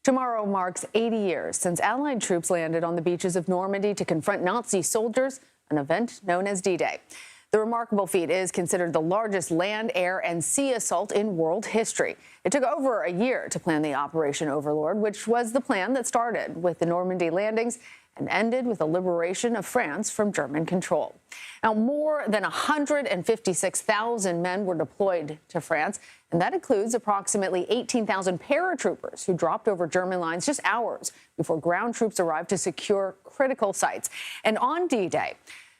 Tomorrow marks 80 years since Allied troops landed on the beaches of Normandy to confront Nazi soldiers, an event known as D-Day. The remarkable feat is considered the largest land, air, and sea assault in world history. It took over a year to plan the Operation Overlord, which was the plan that started with the Normandy landings and ended with the liberation of France from German control. Now, more than 156,000 men were deployed to France, and that includes approximately 18,000 paratroopers who dropped over German lines just hours before ground troops arrived to secure critical sites. And on D-Day,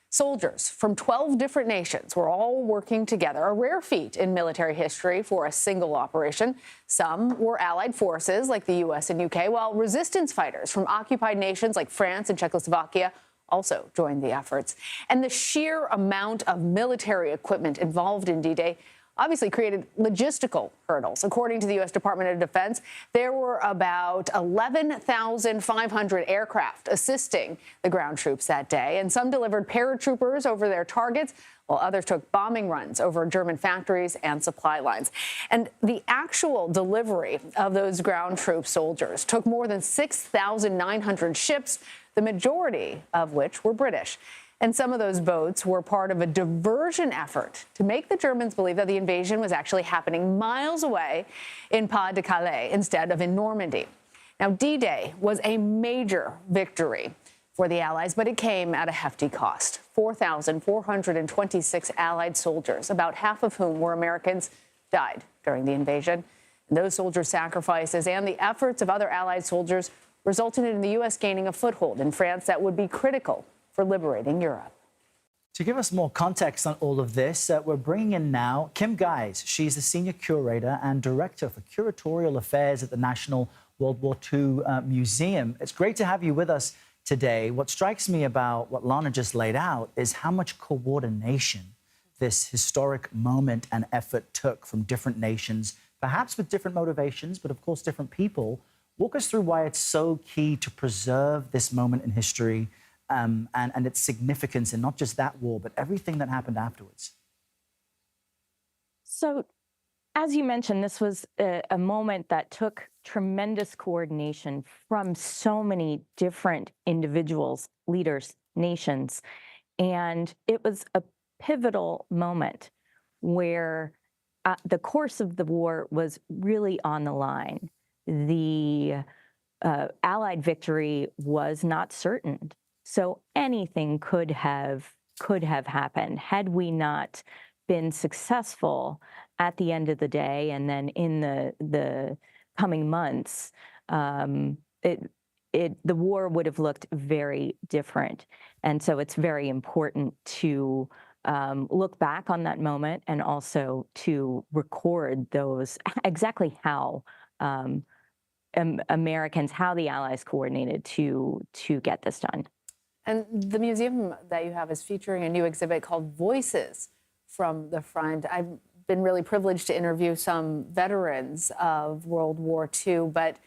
soldiers from 12 different nations were all working together, a rare feat in military history for a single operation. Some were allied forces like the U.S. and U.K., while resistance fighters from occupied nations like France and Czechoslovakia also joined the efforts. And the sheer amount of military equipment involved in D-Day obviously created logistical hurdles. According to the U.S. Department of Defense, there were about 11,500 aircraft assisting the ground troops that day, and some delivered paratroopers over their targets, while others took bombing runs over German factories and supply lines. And the actual delivery of those ground troop soldiers took more than 6,900 ships, the majority of which were British. And some of those boats were part of a diversion effort to make the Germans believe that the invasion was actually happening miles away in Pas-de-Calais instead of in Normandy. Now, D-Day was a major victory for the Allies, but it came at a hefty cost. 4,426 Allied soldiers, about half of whom were Americans, died during the invasion. And those soldiers' sacrifices and the efforts of other Allied soldiers resulted in the U.S. gaining a foothold in France that would be critical for liberating Europe. To give us more context on all of this, we're bringing in now Kim Guise. She's the senior curator and director for curatorial affairs at the National WWII Museum. It's great to have you with us today. What strikes me about what Lana just laid out is how much coordination this historic moment and effort took from different nations, perhaps with different motivations, but of course different people. Walk us through why it's so key to preserve this moment in history and its significance in not just that war, but everything that happened afterwards. So, as you mentioned, this was a moment that took tremendous coordination from so many different individuals, leaders, nations. And it was a pivotal moment where the course of the war was really on the line. The Allied victory was not certain. So anything could have happened had we not been successful at the end of the day, and then in the coming months, the war would have looked very different. And so it's very important to look back on that moment and also to record those exactly how Americans, how the Allies coordinated to get this done. And the museum that you have is featuring a new exhibit called Voices from the Front. I've been really privileged to interview some veterans of World War II, but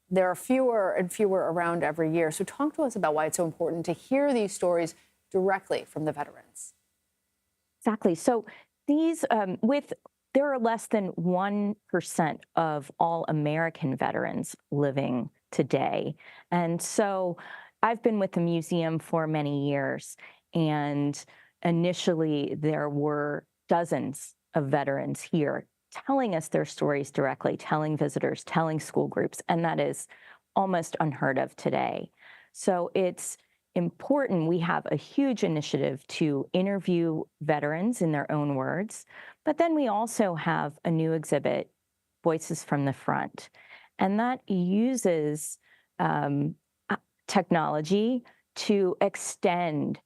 there are fewer and fewer around every year. So talk to us about why it's so important to hear these stories directly from the veterans. Exactly. So these, there are less than 1% of all American veterans living today. And so I've been with the museum for many years, and initially there were dozens of veterans here telling us their stories directly, telling visitors, telling school groups, and that is almost unheard of today. So it's important. We have a huge initiative to interview veterans in their own words, but then we also have a new exhibit, Voices from the Front, and that uses technology to extend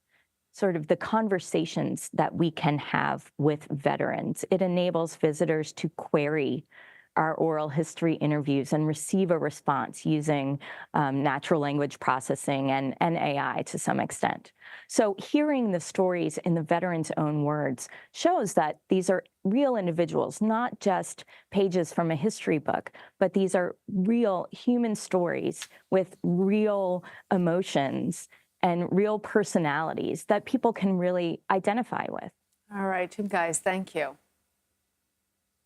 sort of the conversations that we can have with veterans. It enables visitors to query our oral history interviews and receive a response using natural language processing and AI to some extent. So hearing the stories in the veterans' own words shows that these are real individuals, not just pages from a history book, but these are real human stories with real emotions and real personalities that people can really identify with. All right, Kim Guise, thank you.